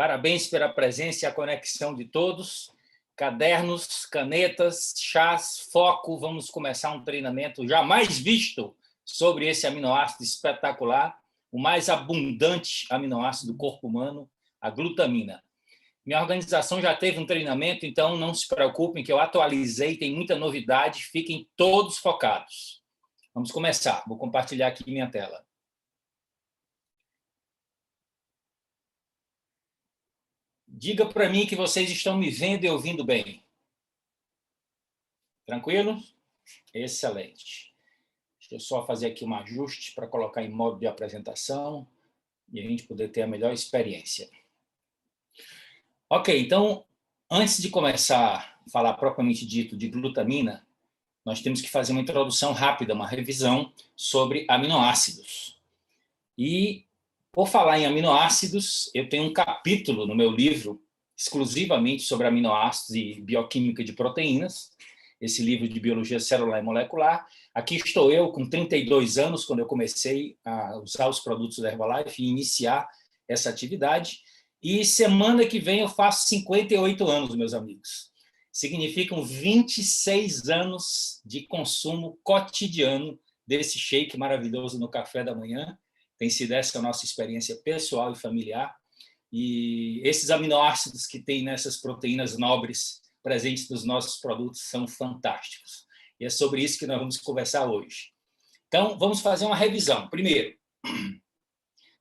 Parabéns pela presença e a conexão de todos. Cadernos, canetas, chás, foco. Vamos começar um treinamento jamais visto sobre esse aminoácido espetacular, o mais abundante aminoácido do corpo humano, a glutamina. Minha organização já teve um treinamento, então não se preocupem que eu atualizei, tem muita novidade, fiquem todos focados. Vamos começar. Vou compartilhar aqui minha tela. Diga para mim que vocês estão me vendo e ouvindo bem. Tranquilo? Excelente. Deixa eu só fazer aqui um ajuste para colocar em modo de apresentação e a gente poder ter a melhor experiência. Ok, então, antes de começar a falar propriamente dito de glutamina, nós temos que fazer uma introdução rápida, uma revisão sobre aminoácidos. E, por falar em aminoácidos, eu tenho um capítulo no meu livro exclusivamente sobre aminoácidos e bioquímica de proteínas, esse livro de biologia celular e molecular. Aqui estou eu, com 32 anos, quando eu comecei a usar os produtos da Herbalife e iniciar essa atividade. E semana que vem eu faço 58 anos, meus amigos. Significam 26 anos de consumo cotidiano desse shake maravilhoso no café da manhã. Tem sido essa a nossa experiência pessoal e familiar. E esses aminoácidos que tem nessas proteínas nobres presentes nos nossos produtos são fantásticos. E é sobre isso que nós vamos conversar hoje. Então, vamos fazer uma revisão. Primeiro,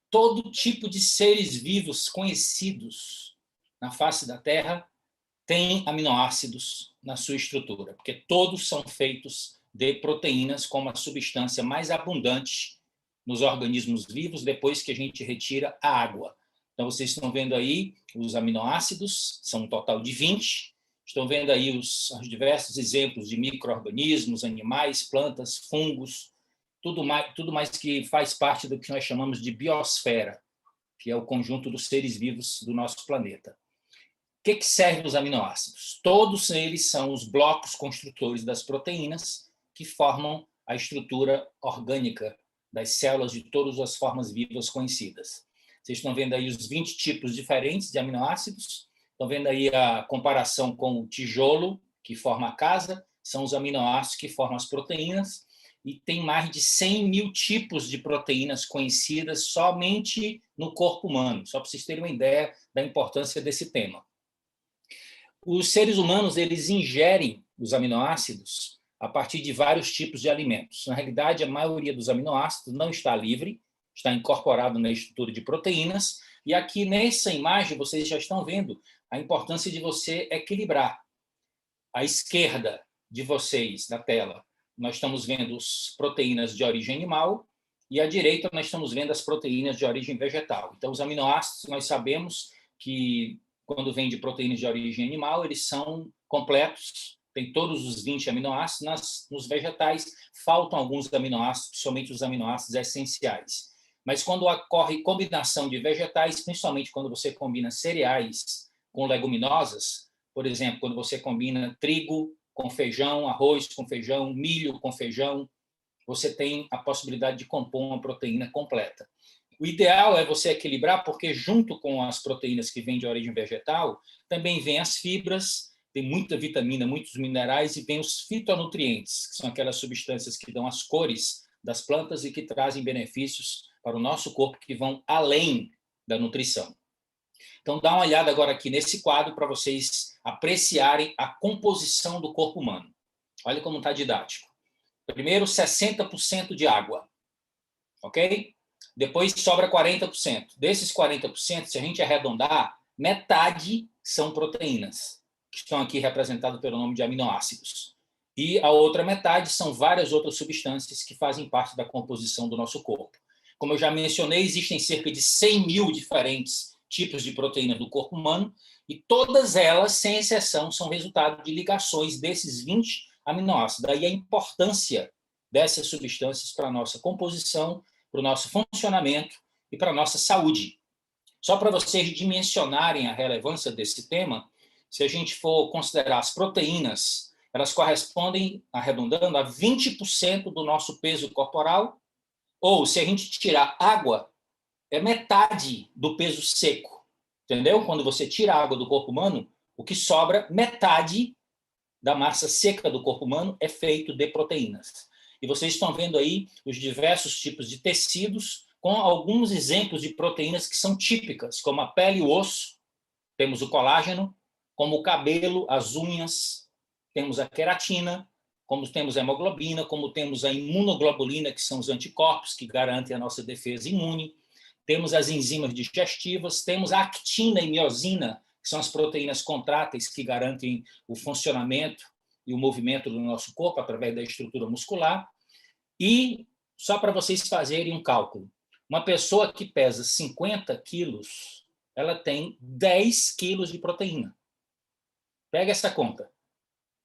todo tipo de seres vivos conhecidos na face da Terra tem aminoácidos na sua estrutura, porque todos são feitos de proteínas como a substância mais abundante nos organismos vivos depois que a gente retira a água. Então, vocês estão vendo aí os aminoácidos, são um total de 20. Estão vendo aí os diversos exemplos de micro-organismos, animais, plantas, fungos, tudo mais que faz parte do que nós chamamos de biosfera, que é o conjunto dos seres vivos do nosso planeta. O que servem os aminoácidos? Todos eles são os blocos construtores das proteínas que formam a estrutura orgânica das células de todas as formas vivas conhecidas. Vocês estão vendo aí os 20 tipos diferentes de aminoácidos. Estão vendo aí a comparação com o tijolo, que forma a casa, são os aminoácidos que formam as proteínas, e tem mais de 100 mil tipos de proteínas conhecidas somente no corpo humano, só para vocês terem uma ideia da importância desse tema. Os seres humanos, eles ingerem os aminoácidos a partir de vários tipos de alimentos. Na realidade, a maioria dos aminoácidos não está livre, está incorporado na estrutura de proteínas, e aqui nessa imagem vocês já estão vendo a importância de você equilibrar. À esquerda de vocês, na tela, nós estamos vendo as proteínas de origem animal, e à direita nós estamos vendo as proteínas de origem vegetal. Então, os aminoácidos, nós sabemos que, quando vem de proteínas de origem animal, eles são completos, tem todos os 20 aminoácidos. Nos vegetais, faltam alguns aminoácidos, somente os aminoácidos essenciais. Mas quando ocorre combinação de vegetais, principalmente quando você combina cereais com leguminosas, por exemplo, quando você combina trigo com feijão, arroz com feijão, milho com feijão, você tem a possibilidade de compor uma proteína completa. O ideal é você equilibrar, porque junto com as proteínas que vêm de origem vegetal, também vêm as fibras, tem muita vitamina, muitos minerais, e vêm os fitonutrientes, que são aquelas substâncias que dão as cores das plantas e que trazem benefícios para o nosso corpo que vão além da nutrição. Então, dá uma olhada agora aqui nesse quadro para vocês apreciarem a composição do corpo humano. Olha como está didático. Primeiro, 60% de água, ok? Depois sobra 40%. Desses 40%, se a gente arredondar, metade são proteínas, que estão aqui representadas pelo nome de aminoácidos. E a outra metade são várias outras substâncias que fazem parte da composição do nosso corpo. Como eu já mencionei, existem cerca de 100 mil diferentes tipos de proteína do corpo humano, e todas elas, sem exceção, são resultado de ligações desses 20 aminoácidos. Daí a importância dessas substâncias para a nossa composição, para o nosso funcionamento e para a nossa saúde. Só para vocês dimensionarem a relevância desse tema, se a gente for considerar as proteínas, elas correspondem, arredondando, a 20% do nosso peso corporal, ou, se a gente tirar água, é metade do peso seco. Entendeu? Quando você tira a água do corpo humano, o que sobra, metade da massa seca do corpo humano é feito de proteínas. E vocês estão vendo aí os diversos tipos de tecidos com alguns exemplos de proteínas que são típicas, como a pele e o osso, temos o colágeno, como o cabelo, as unhas, temos a queratina, como temos a hemoglobina, como temos a imunoglobulina, que são os anticorpos que garantem a nossa defesa imune, temos as enzimas digestivas, temos a actina e miosina, que são as proteínas contráteis que garantem o funcionamento e o movimento do nosso corpo através da estrutura muscular. E, só para vocês fazerem um cálculo, uma pessoa que pesa 50 quilos, ela tem 10 quilos de proteína. Pega essa conta.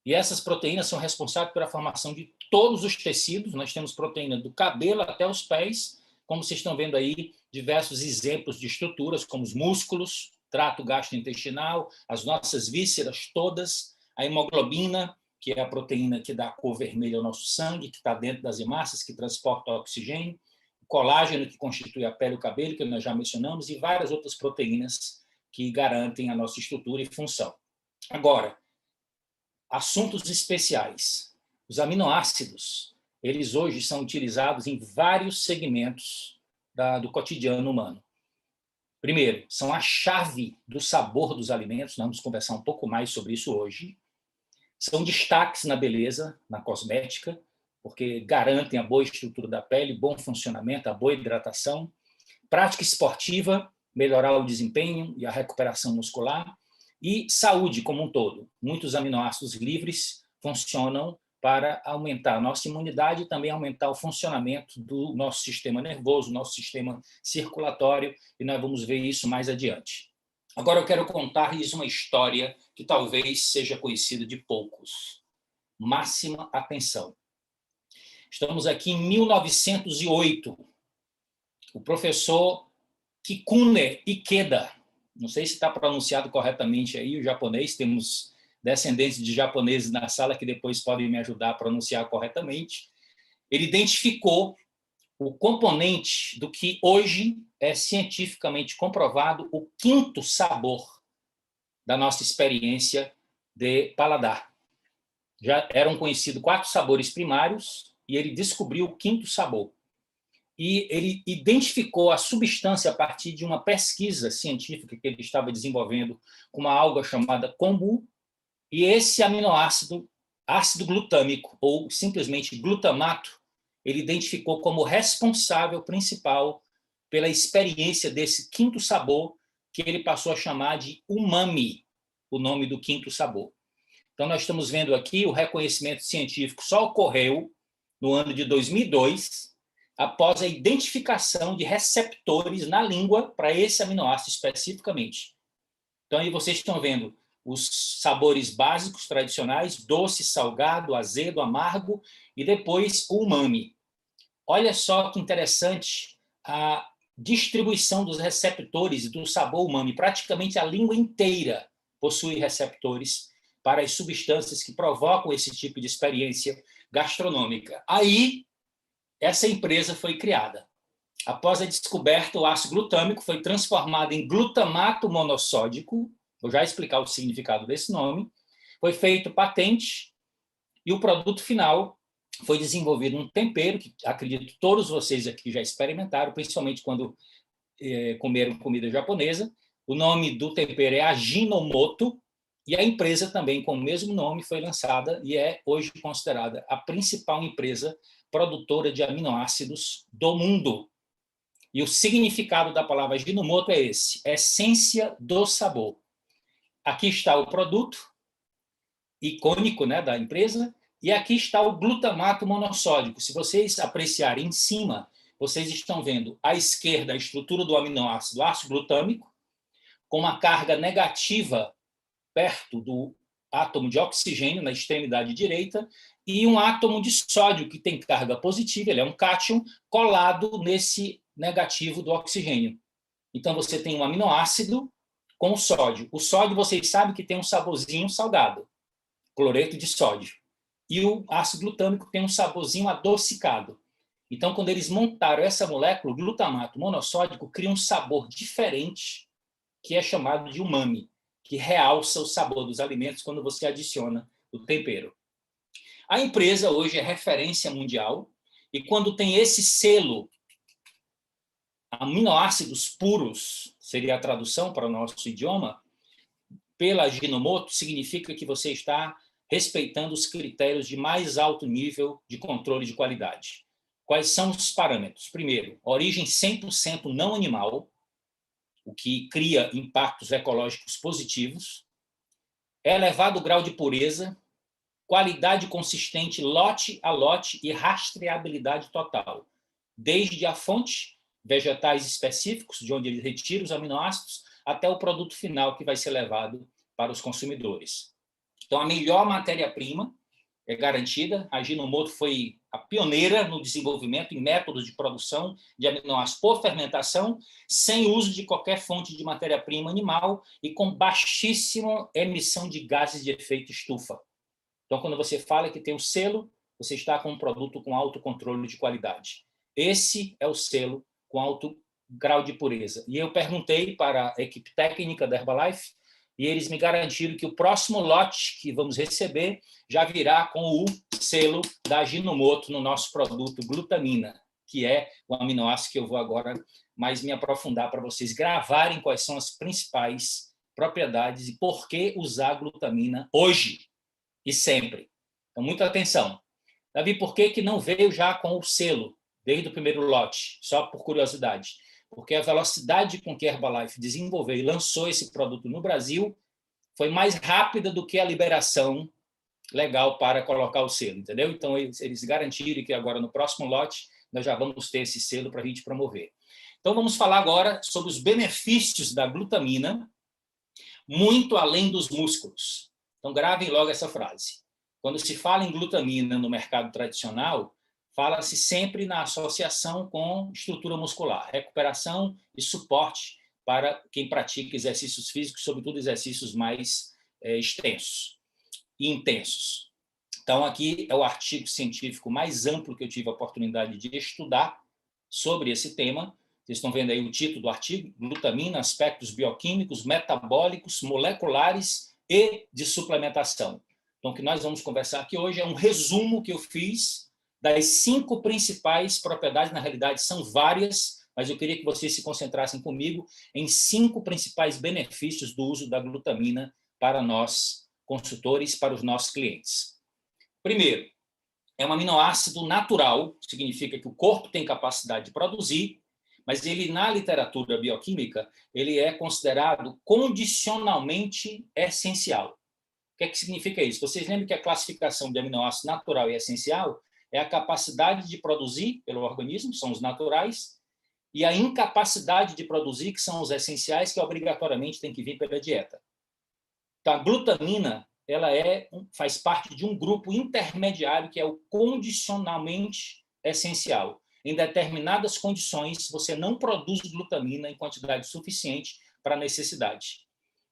E essas proteínas são responsáveis pela formação de todos os tecidos. Nós temos proteína do cabelo até os pés, como vocês estão vendo aí, diversos exemplos de estruturas, como os músculos, trato gastrointestinal, as nossas vísceras todas, a hemoglobina, que é a proteína que dá a cor vermelha ao nosso sangue, que está dentro das hemácias, que transporta o oxigênio, o colágeno, que constitui a pele e o cabelo, que nós já mencionamos, e várias outras proteínas que garantem a nossa estrutura e função. Agora, assuntos especiais. Os aminoácidos, eles hoje são utilizados em vários segmentos do cotidiano humano. Primeiro, são a chave do sabor dos alimentos, nós vamos conversar um pouco mais sobre isso hoje. São destaques na beleza, na cosmética, porque garantem a boa estrutura da pele, bom funcionamento, a boa hidratação. Prática esportiva, melhorar o desempenho e a recuperação muscular. E saúde como um todo. Muitos aminoácidos livres funcionam para aumentar a nossa imunidade e também aumentar o funcionamento do nosso sistema nervoso, nosso sistema circulatório, e nós vamos ver isso mais adiante. Agora eu quero contar-lhes uma história que talvez seja conhecida de poucos. Máxima atenção. Estamos aqui em 1908. O professor Kikune Ikeda, não sei se está pronunciado corretamente aí o japonês, temos descendentes de japoneses na sala que depois podem me ajudar a pronunciar corretamente. Ele identificou o componente do que hoje é cientificamente comprovado o quinto sabor da nossa experiência de paladar. Já eram conhecidos 4 sabores primários e ele descobriu o quinto sabor. E ele identificou a substância a partir de uma pesquisa científica que ele estava desenvolvendo com uma alga chamada kombu, e esse aminoácido, ácido glutâmico, ou simplesmente glutamato, ele identificou como responsável principal pela experiência desse quinto sabor, que ele passou a chamar de umami, o nome do quinto sabor. Então, nós estamos vendo aqui o reconhecimento científico só ocorreu no ano de 2002, após a identificação de receptores na língua para esse aminoácido especificamente. Então, aí vocês estão vendo os sabores básicos, tradicionais, doce, salgado, azedo, amargo, e depois o umami. Olha só que interessante a distribuição dos receptores do sabor umami. Praticamente a língua inteira possui receptores para as substâncias que provocam esse tipo de experiência gastronômica. Aí, essa empresa foi criada. Após a descoberta, o ácido glutâmico foi transformado em glutamato monossódico, vou já explicar o significado desse nome, foi feito patente e o produto final foi desenvolvido um tempero que acredito que todos vocês aqui já experimentaram, principalmente quando comeram comida japonesa. O nome do tempero é Ajinomoto e a empresa também com o mesmo nome foi lançada e é hoje considerada a principal empresa produtora de aminoácidos do mundo. E o significado da palavra Ajinomoto é esse, essência do sabor. Aqui está o produto icônico, né, da empresa, e aqui está o glutamato monossódico. Se vocês apreciarem em cima, vocês estão vendo à esquerda a estrutura do aminoácido ácido glutâmico, com uma carga negativa perto do átomo de oxigênio, na extremidade direita, e um átomo de sódio, que tem carga positiva, ele é um cátion, colado nesse negativo do oxigênio. Então, você tem um aminoácido com o sódio. O sódio, vocês sabem que tem um saborzinho salgado, cloreto de sódio. E o ácido glutâmico tem um saborzinho adocicado. Então, quando eles montaram essa molécula, o glutamato monossódico cria um sabor diferente que é chamado de umami, que realça o sabor dos alimentos quando você adiciona o tempero. A empresa hoje é referência mundial e quando tem esse selo, aminoácidos puros, seria a tradução para o nosso idioma, pela Ajinomoto, significa que você está respeitando os critérios de mais alto nível de controle de qualidade. Quais são os parâmetros? Primeiro, origem 100% não animal, o que cria impactos ecológicos positivos, elevado grau de pureza, qualidade consistente lote a lote e rastreabilidade total, desde a fonte, vegetais específicos, de onde ele retira os aminoácidos, até o produto final que vai ser levado para os consumidores. Então, a melhor matéria-prima é garantida. A Ajinomoto foi a pioneira no desenvolvimento em métodos de produção de aminoácidos por fermentação, sem uso de qualquer fonte de matéria-prima animal e com baixíssima emissão de gases de efeito estufa. Então, quando você fala que tem o selo, você está com um produto com alto controle de qualidade. Esse é o selo com alto grau de pureza. E eu perguntei para a equipe técnica da Herbalife e eles me garantiram que o próximo lote que vamos receber já virá com o selo da Ajinomoto no nosso produto glutamina, que é o aminoácido que eu vou agora mais me aprofundar para vocês gravarem quais são as principais propriedades e por que usar glutamina hoje e sempre. Então, muita atenção. Davi, por que não veio já com o selo desde o primeiro lote? Só por curiosidade. Porque a velocidade com que a Herbalife desenvolveu e lançou esse produto no Brasil foi mais rápida do que a liberação legal para colocar o selo, entendeu? Então, eles garantiram que agora, no próximo lote, nós já vamos ter esse selo para a gente promover. Então, vamos falar agora sobre os benefícios da glutamina, muito além dos músculos. Então, gravem logo essa frase. Quando se fala em glutamina no mercado tradicional, fala-se sempre na associação com estrutura muscular, recuperação e suporte para quem pratica exercícios físicos, sobretudo exercícios mais extensos e intensos. Então, aqui é o artigo científico mais amplo que eu tive a oportunidade de estudar sobre esse tema. Vocês estão vendo aí o título do artigo: Glutamina, aspectos bioquímicos, metabólicos, moleculares e de suplementação. Então, o que nós vamos conversar aqui hoje é um resumo que eu fiz das 5 principais propriedades. Na realidade, são várias, mas eu queria que vocês se concentrassem comigo em 5 principais benefícios do uso da glutamina para nós, consultores, para os nossos clientes. Primeiro, é um aminoácido natural, significa que o corpo tem capacidade de produzir, mas ele, na literatura bioquímica, ele é considerado condicionalmente essencial. O que é que significa isso? Vocês lembram que a classificação de aminoácido natural e essencial é a capacidade de produzir pelo organismo, são os naturais, e a incapacidade de produzir, que são os essenciais, que obrigatoriamente tem que vir pela dieta. Então, a glutamina ela faz parte de um grupo intermediário que é o condicionalmente essencial. Em determinadas condições, você não produz glutamina em quantidade suficiente para a necessidade.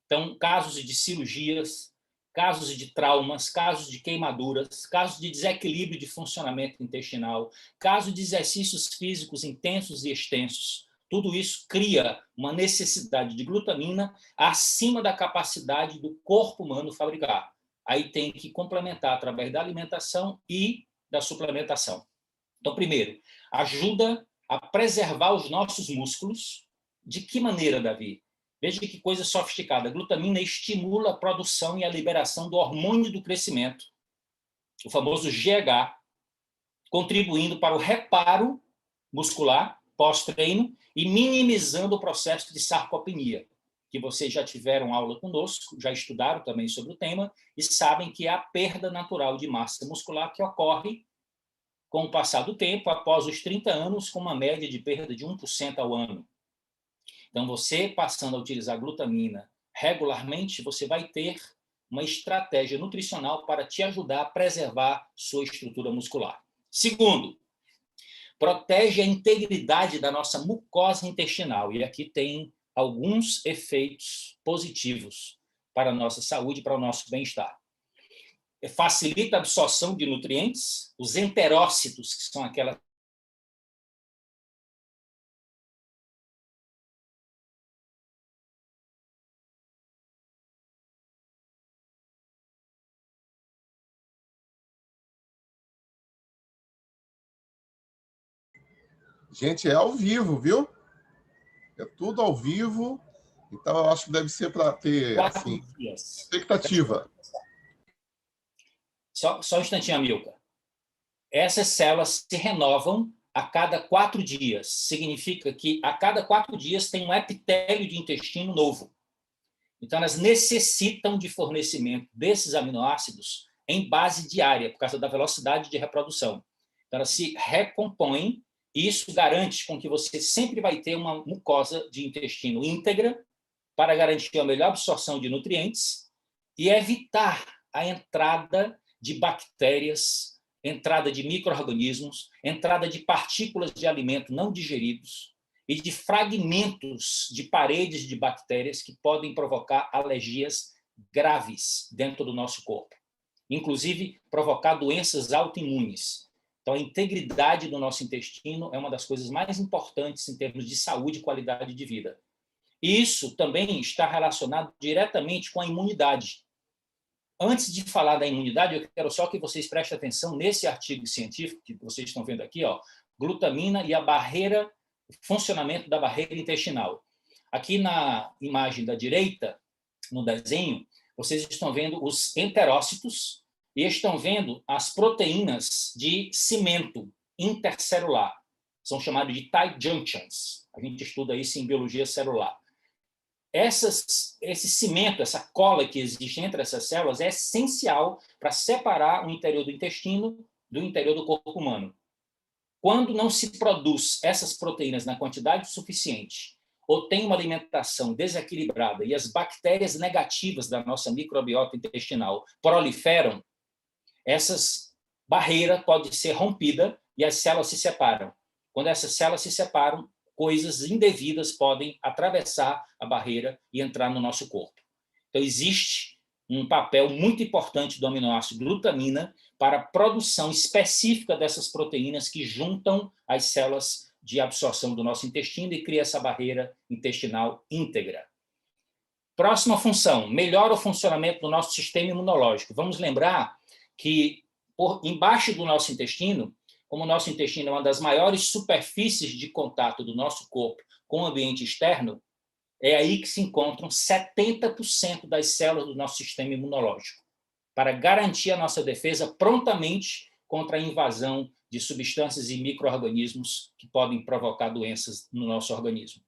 Então, casos de cirurgias, casos de traumas, casos de queimaduras, casos de desequilíbrio de funcionamento intestinal, casos de exercícios físicos intensos e extensos, tudo isso cria uma necessidade de glutamina acima da capacidade do corpo humano fabricar. Aí tem que complementar através da alimentação e da suplementação. Então, primeiro, ajuda a preservar os nossos músculos. De que maneira, Davi? Veja que coisa sofisticada. A glutamina estimula a produção e a liberação do hormônio do crescimento, o famoso GH, contribuindo para o reparo muscular pós-treino e minimizando o processo de sarcopenia, que vocês já tiveram aula conosco, já estudaram também sobre o tema e sabem que é a perda natural de massa muscular que ocorre com o passar do tempo, após os 30 anos, com uma média de perda de 1% ao ano. Então, você passando a utilizar glutamina regularmente, você vai ter uma estratégia nutricional para te ajudar a preservar sua estrutura muscular. Segundo, protege a integridade da nossa mucosa intestinal. E aqui tem alguns efeitos positivos para a nossa saúde e para o nosso bem-estar. Facilita a absorção de nutrientes, os enterócitos, que são aquelas Gente, é ao vivo, viu? É tudo ao vivo. Então, eu acho que deve ser para ter, 4 assim, dias. expectativa. Só um instantinho, Amilcar. Essas células se renovam a cada 4 dias. Significa que a cada 4 dias tem um epitélio de intestino novo. Então, elas necessitam de fornecimento desses aminoácidos em base diária, por causa da velocidade de reprodução. Então, elas se recompõem e isso garante com que você sempre vai ter uma mucosa de intestino íntegra para garantir a melhor absorção de nutrientes e evitar a entrada de bactérias, entrada de micro-organismos, entrada de partículas de alimento não digeridos e de fragmentos de paredes de bactérias que podem provocar alergias graves dentro do nosso corpo, inclusive provocar doenças autoimunes. Então, a integridade do nosso intestino é uma das coisas mais importantes em termos de saúde e qualidade de vida. E isso também está relacionado diretamente com a imunidade. Antes de falar da imunidade, eu quero só que vocês prestem atenção nesse artigo científico que vocês estão vendo aqui, ó, glutamina e a barreira, o funcionamento da barreira intestinal. Aqui na imagem da direita, no desenho, vocês estão vendo os enterócitos e estão vendo as proteínas de cimento intercelular. São chamadas de tight junctions. A gente estuda isso em biologia celular. Esse cimento, essa cola que existe entre essas células é essencial para separar o interior do intestino do interior do corpo humano. Quando não se produz essas proteínas na quantidade suficiente ou tem uma alimentação desequilibrada e as bactérias negativas da nossa microbiota intestinal proliferam, essas barreiras podem ser rompidas e as células se separam. Quando essas células se separam, coisas indevidas podem atravessar a barreira e entrar no nosso corpo. Então, existe um papel muito importante do aminoácido glutamina para a produção específica dessas proteínas que juntam as células de absorção do nosso intestino e cria essa barreira intestinal íntegra. Próxima função, melhora o funcionamento do nosso sistema imunológico. Vamos lembrar que embaixo do nosso intestino, como o nosso intestino é uma das maiores superfícies de contato do nosso corpo com o ambiente externo, é aí que se encontram 70% das células do nosso sistema imunológico, para garantir a nossa defesa prontamente contra a invasão de substâncias e micro-organismos que podem provocar doenças no nosso organismo.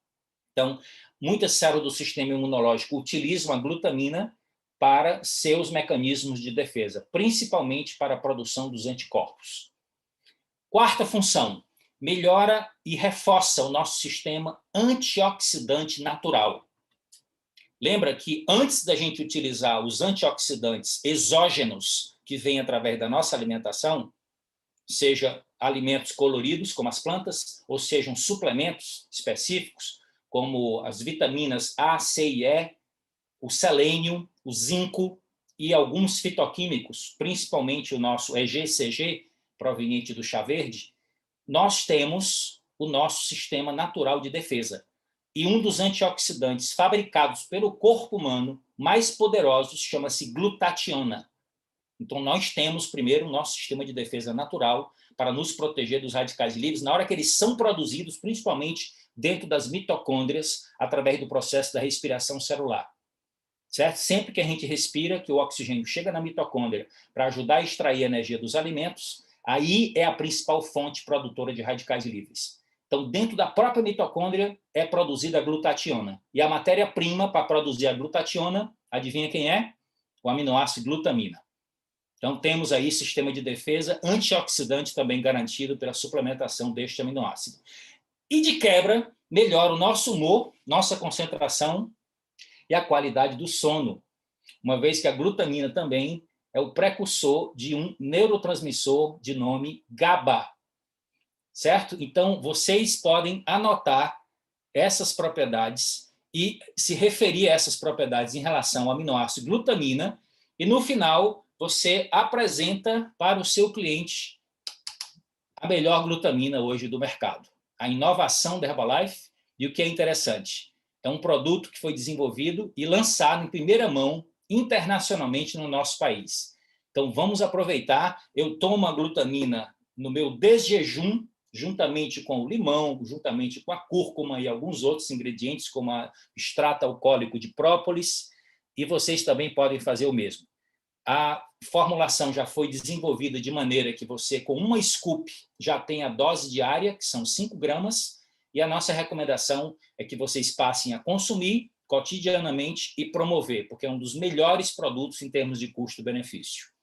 Então, muitas células do sistema imunológico utilizam a glutamina para seus mecanismos de defesa, principalmente para a produção dos anticorpos. Quarta função, melhora e reforça o nosso sistema antioxidante natural. Lembra que antes da gente utilizar os antioxidantes exógenos que vêm através da nossa alimentação, seja alimentos coloridos, como as plantas, ou sejam suplementos específicos, como as vitaminas A, C e E, o selênio, o zinco e alguns fitoquímicos, principalmente o nosso EGCG, proveniente do chá verde, nós temos o nosso sistema natural de defesa. E um dos antioxidantes fabricados pelo corpo humano mais poderosos chama-se glutationa. Então, nós temos primeiro o nosso sistema de defesa natural para nos proteger dos radicais livres na hora que eles são produzidos, principalmente dentro das mitocôndrias, através do processo da respiração celular. Certo? Sempre que a gente respira, que o oxigênio chega na mitocôndria para ajudar a extrair a energia dos alimentos, aí é a principal fonte produtora de radicais livres. Então, dentro da própria mitocôndria é produzida a glutationa. E a matéria-prima para produzir a glutationa, adivinha quem é? O aminoácido glutamina. Então, temos aí sistema de defesa antioxidante também garantido pela suplementação deste aminoácido. E, de quebra, melhora o nosso humor, nossa concentração e a qualidade do sono, uma vez que a glutamina também é o precursor de um neurotransmissor de nome GABA. Certo? Então, vocês podem anotar essas propriedades e se referir a essas propriedades em relação ao aminoácido glutamina e, no final, você apresenta para o seu cliente a melhor glutamina hoje do mercado. A inovação da Herbalife e o que é interessante. É um produto que foi desenvolvido e lançado em primeira mão internacionalmente no nosso país. Então, vamos aproveitar. Eu tomo a glutamina no meu desjejum, juntamente com o limão, juntamente com a cúrcuma e alguns outros ingredientes, como a extrato alcoólico de própolis, e vocês também podem fazer o mesmo. A formulação já foi desenvolvida de maneira que você, com uma scoop, já tem a dose diária, que são 5 gramas, e a nossa recomendação é que vocês passem a consumir cotidianamente e promover, porque é um dos melhores produtos em termos de custo-benefício.